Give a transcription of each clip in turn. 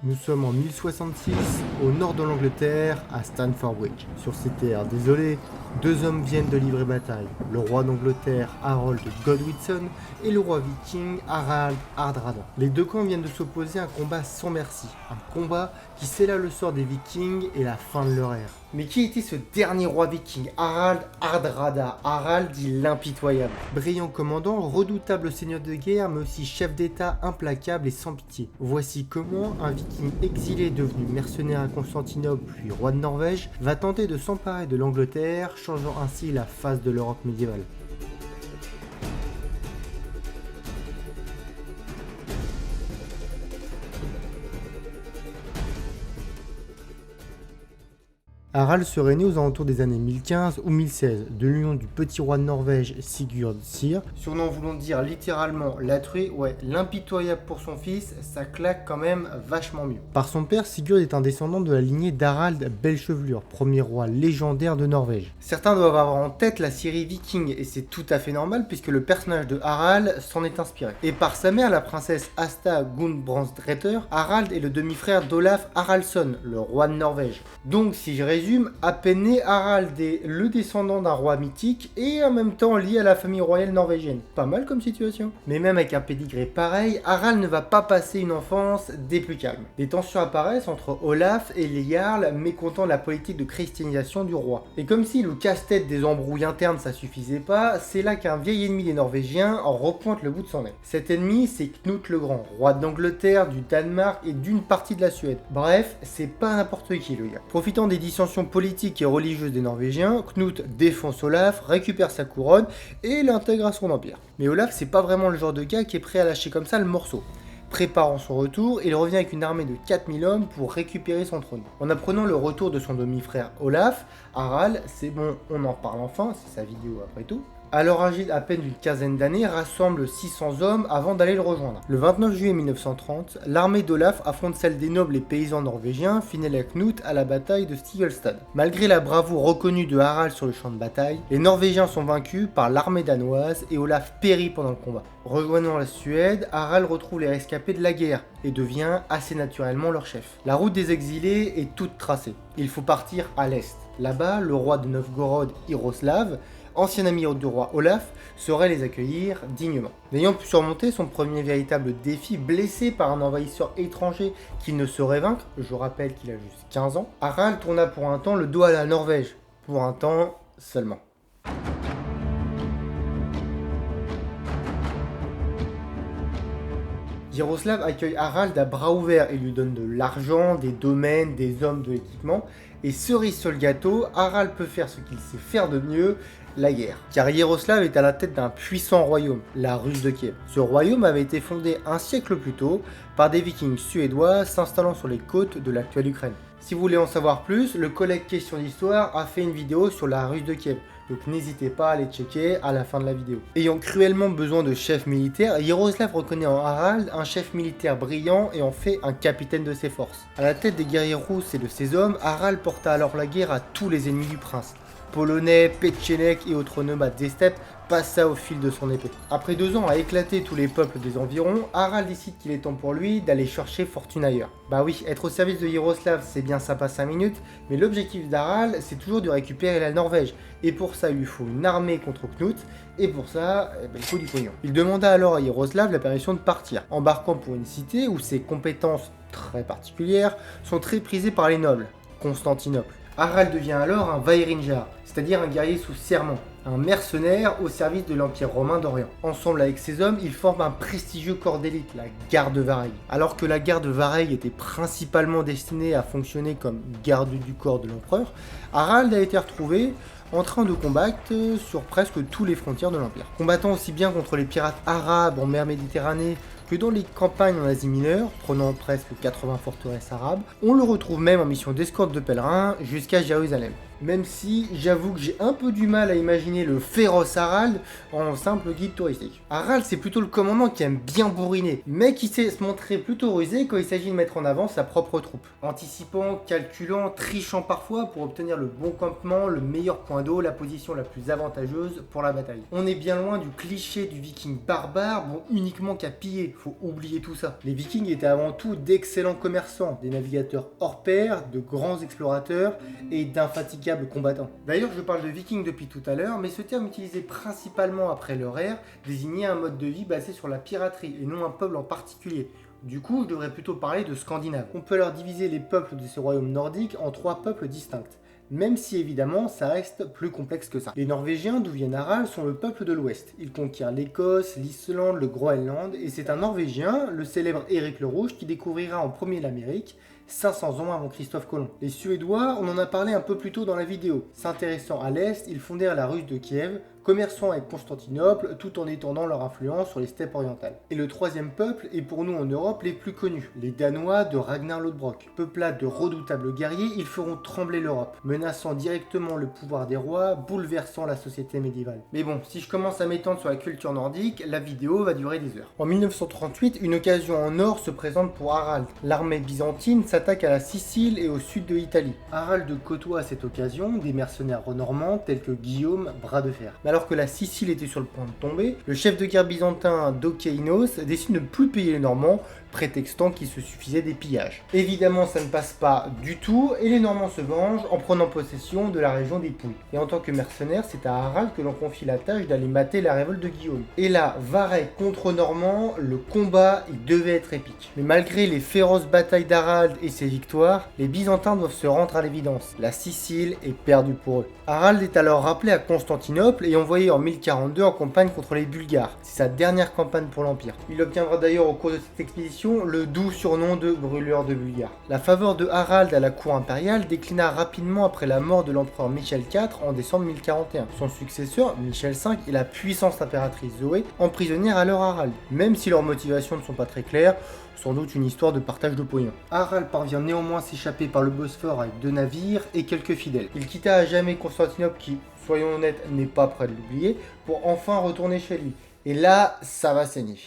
Nous sommes en 1066, au nord de l'Angleterre, à Stamford Bridge. Sur ces terres désolées, deux hommes viennent de livrer bataille. Le roi d'Angleterre, Harold Godwinson, et le roi viking, Harald Hardrada. Les deux camps viennent de s'opposer à un combat sans merci. Un combat qui scella le sort des vikings et la fin de leur ère. Mais qui était ce dernier roi viking, Harald Hardrada? Harald dit l'impitoyable. Brillant commandant, redoutable seigneur de guerre, mais aussi chef d'état implacable et sans pitié. Voici comment un viking exilé devenu mercenaire à Constantinople puis roi de Norvège va tenter de s'emparer de l'Angleterre, changeant ainsi la face de l'Europe médiévale. Harald serait né aux alentours des années 1015 ou 1016 de l'union du petit roi de Norvège Sigurd Syr, surnom voulant dire littéralement la truie, ouais, l'impitoyable pour son fils, ça claque quand même vachement mieux. Par son père, Sigurd est un descendant de la lignée d'Harald Belchevelure, premier roi légendaire de Norvège. Certains doivent avoir en tête la série Viking, et c'est tout à fait normal puisque le personnage de Harald s'en est inspiré. Et par sa mère, la princesse Asta Gunbrandsdréther, Harald est le demi-frère d'Olaf Haraldsson, le roi de Norvège. Donc si je résume, à peine né, Harald est le descendant d'un roi mythique et en même temps lié à la famille royale norvégienne. Pas mal comme situation. Mais même avec un pédigré pareil, Harald ne va pas passer une enfance des plus calmes. Des tensions apparaissent entre Olaf et les Jarls, mécontents de la politique de christianisation du roi. Et comme si le casse-tête des embrouilles internes ça suffisait pas, c'est là qu'un vieil ennemi des Norvégiens en repointe le bout de son nez. Cet ennemi, c'est Knut le Grand, roi d'Angleterre, du Danemark et d'une partie de la Suède. Bref, c'est pas n'importe qui le gars. Profitant des dissensions politiques et religieuses des Norvégiens, Knut défonce Olaf, récupère sa couronne et l'intègre à son empire. Mais Olaf, c'est pas vraiment le genre de gars qui est prêt à lâcher comme ça le morceau. Préparant son retour, il revient avec une armée de 4000 hommes pour récupérer son trône. En apprenant le retour de son demi-frère Olaf, Harald, c'est bon, on en parle enfin, c'est sa vidéo après tout, alors âgé d'à peine d'une quinzaine d'années, rassemble 600 hommes avant d'aller le rejoindre. Le 29 juillet 1930, l'armée d'Olaf affronte celle des nobles et paysans norvégiens, fidèles à Knut à la bataille de Stigölstad. Malgré la bravoure reconnue de Harald sur le champ de bataille, les Norvégiens sont vaincus par l'armée danoise et Olaf périt pendant le combat. Rejoignant la Suède, Harald retrouve les rescapés de la guerre et devient assez naturellement leur chef. La route des exilés est toute tracée. Il faut partir à l'est. Là-bas, le roi de Novgorod, Yaroslav, ancien ami du roi Olaf, saurait les accueillir dignement. N'ayant pu surmonter son premier véritable défi, blessé par un envahisseur étranger qu'il ne saurait vaincre, je rappelle qu'il a juste 15 ans, Harald tourna pour un temps le dos à la Norvège. Pour un temps seulement. Yaroslav accueille Harald à bras ouverts et lui donne de l'argent, des domaines, des hommes, de l'équipement. Et cerise sur le gâteau, Harald peut faire ce qu'il sait faire de mieux, la guerre. Car Yaroslav est à la tête d'un puissant royaume, la Russe de Kiev. Ce royaume avait été fondé un siècle plus tôt par des vikings suédois s'installant sur les côtes de l'actuelle Ukraine. Si vous voulez en savoir plus, le collègue Question d'Histoire a fait une vidéo sur la Russe de Kiev. Donc n'hésitez pas à aller checker à la fin de la vidéo. Ayant cruellement besoin de chefs militaires, Yaroslav reconnaît en Harald un chef militaire brillant et en fait un capitaine de ses forces. À la tête des guerriers rousses et de ses hommes, Harald porta alors la guerre à tous les ennemis du prince. Polonais, Petchénèques et autres nomades des steppes passa au fil de son épée. Après 2 ans à éclater tous les peuples des environs, Harald décide qu'il est temps pour lui d'aller chercher fortune ailleurs. Bah oui, être au service de Yaroslav c'est bien sympa 5 minutes, mais l'objectif d'Harald c'est toujours de récupérer la Norvège. Et pour ça il lui faut une armée contre Knut, et pour ça, il faut du pognon. Il demanda alors à Yaroslav la permission de partir, embarquant pour une cité où ses compétences très particulières sont très prisées par les nobles, Constantinople. Harald devient alors un Vaerinjar, c'est-à-dire un guerrier sous serment, un mercenaire au service de l'Empire romain d'Orient. Ensemble avec ses hommes, ils forment un prestigieux corps d'élite, la garde Vareille. Alors que la garde Vareille était principalement destinée à fonctionner comme garde du corps de l'empereur, Harald a été retrouvé en train de combattre sur presque tous les frontières de l'Empire. Combattant aussi bien contre les pirates arabes en mer Méditerranée que dans les campagnes en Asie mineure, prenant presque 80 forteresses arabes, on le retrouve même en mission d'escorte de pèlerins jusqu'à Jérusalem. Même si j'avoue que j'ai un peu du mal à imaginer le féroce Harald en simple guide touristique. Harald, c'est plutôt le commandant qui aime bien bourriner, mais qui sait se montrer plutôt rusé quand il s'agit de mettre en avant sa propre troupe. Anticipant, calculant, trichant parfois pour obtenir le bon campement, le meilleur point d'eau, la position la plus avantageuse pour la bataille. On est bien loin du cliché du viking barbare, bon uniquement qu'à piller, faut oublier tout ça. Les vikings étaient avant tout d'excellents commerçants, des navigateurs hors pair, de grands explorateurs et d'infatigables combattants. D'ailleurs, je parle de vikings depuis tout à l'heure, mais ce terme utilisé principalement après leur ère désignait un mode de vie basé sur la piraterie et non un peuple en particulier. Du coup, je devrais plutôt parler de Scandinaves. On peut alors diviser les peuples de ces royaumes nordiques en 3 peuples distincts. Même si évidemment ça reste plus complexe que ça. Les Norvégiens, d'où vient Harald, sont le peuple de l'Ouest. Ils conquièrent l'Écosse, l'Islande, le Groenland, et c'est un Norvégien, le célèbre Éric le Rouge, qui découvrira en premier l'Amérique, 500 ans avant Christophe Colomb. Les Suédois, on en a parlé un peu plus tôt dans la vidéo. S'intéressant à l'Est, ils fondèrent la Russe de Kiev, commerçant avec Constantinople tout en étendant leur influence sur les steppes orientales. Et le troisième peuple est pour nous en Europe les plus connus, les Danois de Ragnar Lodbrok. Peuplades de redoutables guerriers, ils feront trembler l'Europe, menaçant directement le pouvoir des rois, bouleversant la société médiévale. Mais bon, si je commence à m'étendre sur la culture nordique, la vidéo va durer des heures. En 1938, une occasion en or se présente pour Harald. L'armée byzantine s'attaque à la Sicile et au sud de l'Italie. Harald côtoie à cette occasion des mercenaires renormands tels que Guillaume, bras de fer. Alors que la Sicile était sur le point de tomber, le chef de guerre byzantin Dokeinos décide de ne plus payer les Normands, prétextant qu'il se suffisait des pillages. Évidemment, ça ne passe pas du tout, et les Normands se vengent en prenant possession de la région des Pouilles. Et en tant que mercenaire, c'est à Harald que l'on confie la tâche d'aller mater la révolte de Guillaume. Et là, Varay contre Normands, le combat, il devait être épique. Mais malgré les féroces batailles d'Harald et ses victoires, les Byzantins doivent se rendre à l'évidence. La Sicile est perdue pour eux. Harald est alors rappelé à Constantinople et envoyé en 1042 en campagne contre les Bulgares. C'est sa dernière campagne pour l'Empire. Il obtiendra d'ailleurs au cours de cette expédition le doux surnom de brûleur de Bulgares. La faveur de Harald à la cour impériale déclina rapidement après la mort de l'empereur Michel IV en décembre 1041. Son successeur, Michel V, et la puissante impératrice Zoé emprisonnèrent alors Harald. Même si leurs motivations ne sont pas très claires, sans doute une histoire de partage de pognon. Harald parvient néanmoins à s'échapper par le Bosphore avec 2 navires et quelques fidèles. Il quitta à jamais Constantinople qui, soyons honnêtes, n'est pas prêt de l'oublier, pour enfin retourner chez lui. Et là, ça va saigner.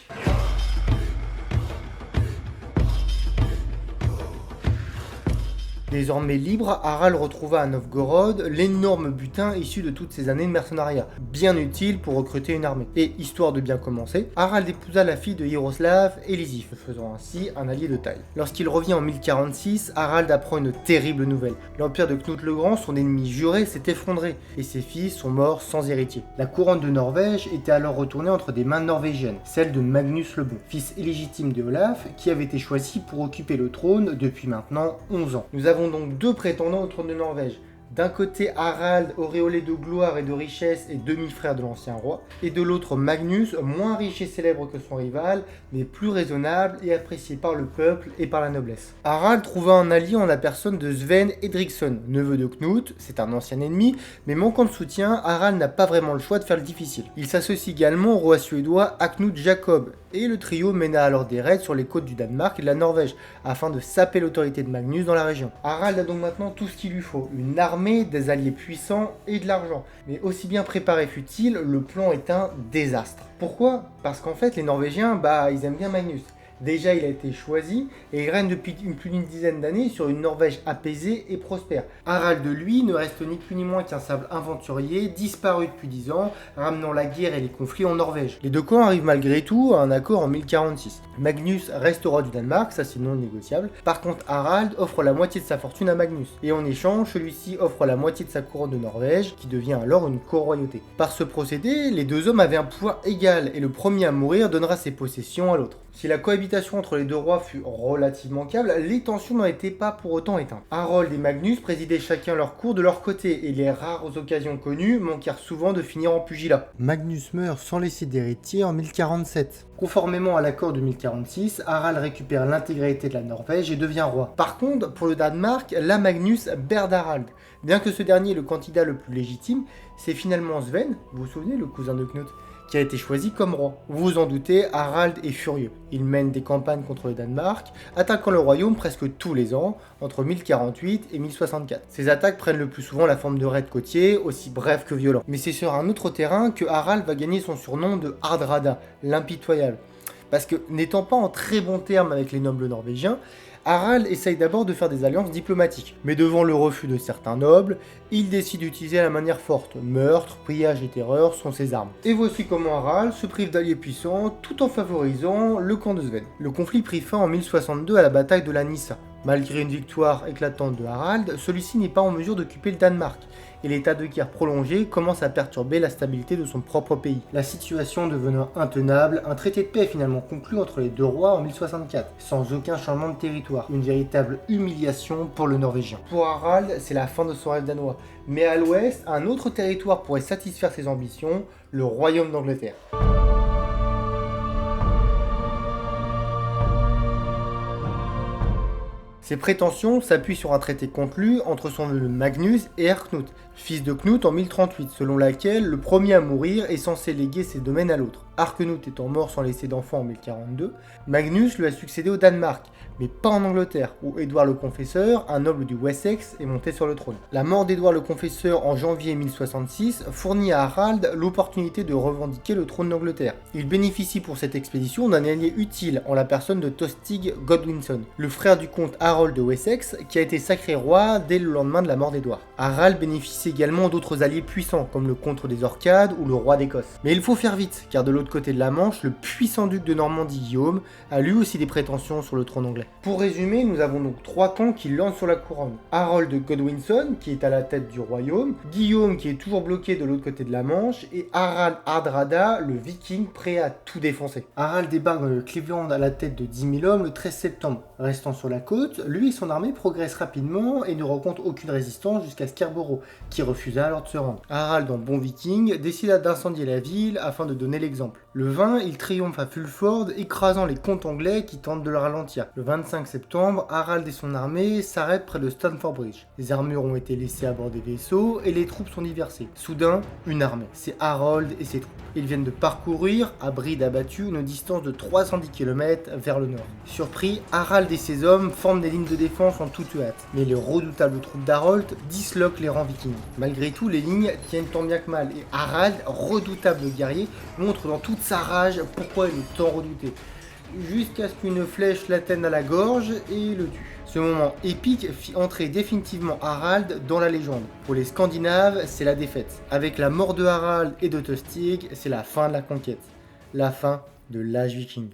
Désormais libre, Harald retrouva à Novgorod l'énorme butin issu de toutes ces années de mercenariat, bien utile pour recruter une armée. Et histoire de bien commencer, Harald épousa la fille de Yaroslav, Elisif, faisant ainsi un allié de taille. Lorsqu'il revient en 1046, Harald apprend une terrible nouvelle. L'empire de Knut le Grand, son ennemi juré, s'est effondré, et ses fils sont morts sans héritier. La couronne de Norvège était alors retournée entre des mains norvégiennes, celle de Magnus le Bon, fils illégitime de Olaf, qui avait été choisi pour occuper le trône depuis maintenant 11 ans. Nous avons donc 2 prétendants au trône de Norvège. D'un côté Harald, auréolé de gloire et de richesse et demi-frère de l'ancien roi, et de l'autre Magnus, moins riche et célèbre que son rival, mais plus raisonnable et apprécié par le peuple et par la noblesse. Harald trouva un allié en la personne de Sven Edriksson, neveu de Knut, c'est un ancien ennemi, mais manquant de soutien, Harald n'a pas vraiment le choix de faire le difficile. Il s'associe également au roi suédois Knut Jacob, et le trio mena alors des raids sur les côtes du Danemark et de la Norvège, afin de saper l'autorité de Magnus dans la région. Harald a donc maintenant tout ce qu'il lui faut, une armée, des alliés puissants et de l'argent. Mais aussi bien préparé fut-il, le plan est un désastre. Pourquoi ? Parce qu'en fait les Norvégiens, ils aiment bien Magnus. Déjà, il a été choisi et il règne depuis plus d'une dizaine d'années sur une Norvège apaisée et prospère. Harald, de lui, ne reste ni plus ni moins qu'un simple aventurier, disparu depuis 10 ans, ramenant la guerre et les conflits en Norvège. Les 2 camps arrivent malgré tout à un accord en 1046. Magnus reste roi du Danemark, ça c'est non négociable. Par contre, Harald offre la moitié de sa fortune à Magnus. Et en échange, celui-ci offre la moitié de sa couronne de Norvège, qui devient alors une co-royauté. Par ce procédé, les 2 hommes avaient un pouvoir égal, et le premier à mourir donnera ses possessions à l'autre. Si la cohabitation entre les 2 rois fut relativement câble, les tensions n'en étaient pas pour autant éteintes. Harold et Magnus présidaient chacun leur cour de leur côté, et les rares occasions connues manquèrent souvent de finir en pugilat. Magnus meurt sans laisser d'héritier en 1047. Conformément à l'accord de 1046, Harald récupère l'intégralité de la Norvège et devient roi. Par contre, pour le Danemark, là Magnus perd Harald. Bien que ce dernier est le candidat le plus légitime, c'est finalement Sven, vous vous souvenez, le cousin de Knut, qui a été choisi comme roi. Vous vous en doutez, Harald est furieux. Il mène des campagnes contre le Danemark, attaquant le royaume presque tous les ans, entre 1048 et 1064. Ces attaques prennent le plus souvent la forme de raids côtiers, aussi brefs que violents. Mais c'est sur un autre terrain que Harald va gagner son surnom de Hardrada, l'impitoyable. Parce que, n'étant pas en très bons termes avec les nobles norvégiens, Harald essaye d'abord de faire des alliances diplomatiques. Mais devant le refus de certains nobles, il décide d'utiliser la manière forte. Meurtre, pillage et terreur sont ses armes. Et voici comment Harald se prive d'alliés puissants tout en favorisant le camp de Sven. Le conflit prit fin en 1062 à la bataille de la Nyssa. Malgré une victoire éclatante de Harald, celui-ci n'est pas en mesure d'occuper le Danemark, et l'état de guerre prolongé commence à perturber la stabilité de son propre pays. La situation devenant intenable, un traité de paix est finalement conclu entre les deux rois en 1064, sans aucun changement de territoire. Une véritable humiliation pour le Norvégien. Pour Harald, c'est la fin de son rêve danois, mais à l'ouest, un autre territoire pourrait satisfaire ses ambitions, le royaume d'Angleterre. Ses prétentions s'appuient sur un traité conclu entre son neveu Magnus et Erknut, fils de Knut en 1038, selon laquelle le premier à mourir est censé léguer ses domaines à l'autre. Arknut étant mort sans laisser d'enfant en 1042, Magnus lui a succédé au Danemark, mais pas en Angleterre, où Édouard le Confesseur, un noble du Wessex, est monté sur le trône. La mort d'Édouard le Confesseur en janvier 1066 fournit à Harald l'opportunité de revendiquer le trône d'Angleterre. Il bénéficie pour cette expédition d'un allié utile en la personne de Tostig Godwinson, le frère du comte Harold de Wessex, qui a été sacré roi dès le lendemain de la mort d'Édouard. Harald bénéficie également d'autres alliés puissants, comme le comte des Orcades ou le roi d'Écosse. Mais il faut faire vite, car de l'autre côté de la Manche, le puissant duc de Normandie Guillaume a lui aussi des prétentions sur le trône anglais. Pour résumer, nous avons donc trois camps qui lancent sur la couronne. Harold de Godwinson, qui est à la tête du royaume, Guillaume qui est toujours bloqué de l'autre côté de la Manche, et Harald Hardrada, le viking prêt à tout défoncer. Harald débarque dans le Cleveland à la tête de 10 000 hommes le 13 septembre. Restant sur la côte, lui et son armée progressent rapidement et ne rencontrent aucune résistance jusqu'à Scarborough, qui refusa alors de se rendre. Harald, en bon viking, décida d'incendier la ville afin de donner l'exemple. Le 20, il triomphe à Fulford, écrasant les comtes anglais qui tentent de le ralentir. Le 25 septembre, Harald et son armée s'arrêtent près de Stamford Bridge. Les armures ont été laissées à bord des vaisseaux et les troupes sont dispersées. Soudain, une armée. C'est Harold et ses troupes. Ils viennent de parcourir, à bride abattue, une distance de 310 km vers le nord. Surpris, Harald et ses hommes forment des lignes de défense en toute hâte. Mais les redoutables troupes d'Harold disloquent les rangs vikings. Malgré tout, les lignes tiennent tant bien que mal et Harald, redoutable guerrier, montre dans toute sa rage pourquoi il est tant redouté. Jusqu'à ce qu'une flèche l'atteigne à la gorge et le tue. Ce moment épique fit entrer définitivement Harald dans la légende. Pour les Scandinaves, c'est la défaite. Avec la mort de Harald et de Tostig, c'est la fin de la conquête. La fin de l'âge viking.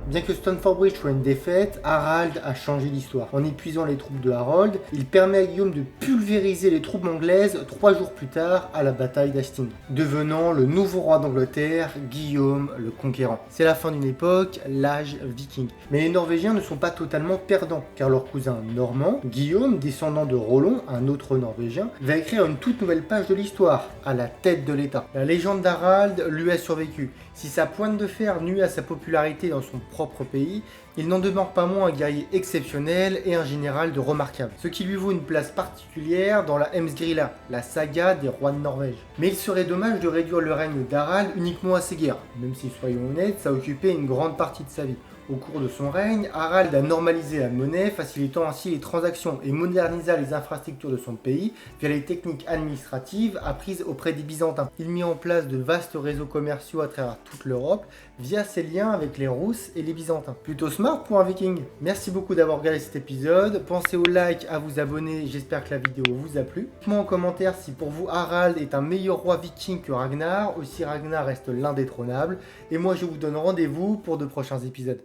Bien que Stamford Bridge soit une défaite, Harald a changé l'histoire. En épuisant les troupes de Harold, il permet à Guillaume de pulvériser les troupes anglaises 3 jours plus tard à la bataille d'Hastings, devenant le nouveau roi d'Angleterre, Guillaume le Conquérant. C'est la fin d'une époque, l'âge viking. Mais les Norvégiens ne sont pas totalement perdants, car leur cousin normand, Guillaume, descendant de Rollon, un autre Norvégien, va écrire une toute nouvelle page de l'histoire, à la tête de l'État. La légende d'Harald lui a survécu. Si sa pointe de fer nuit à sa popularité dans son propre pays, il n'en demeure pas moins un guerrier exceptionnel et un général de remarquable, ce qui lui vaut une place particulière dans la Heimskringla, la saga des rois de Norvège. Mais il serait dommage de réduire le règne d'Harald uniquement à ses guerres, même si, soyons honnêtes, ça occupait une grande partie de sa vie. Au cours de son règne, Harald a normalisé la monnaie, facilitant ainsi les transactions et modernisa les infrastructures de son pays via les techniques administratives apprises auprès des Byzantins. Il mit en place de vastes réseaux commerciaux à travers toute l'Europe via ses liens avec les Russes et les Byzantins. Plutôt smart pour un viking. Merci beaucoup d'avoir regardé cet épisode. Pensez au like, à vous abonner, j'espère que la vidéo vous a plu. Dites-moi en commentaire si pour vous Harald est un meilleur roi viking que Ragnar ou si Ragnar reste l'indétrônable. Et moi je vous donne rendez-vous pour de prochains épisodes.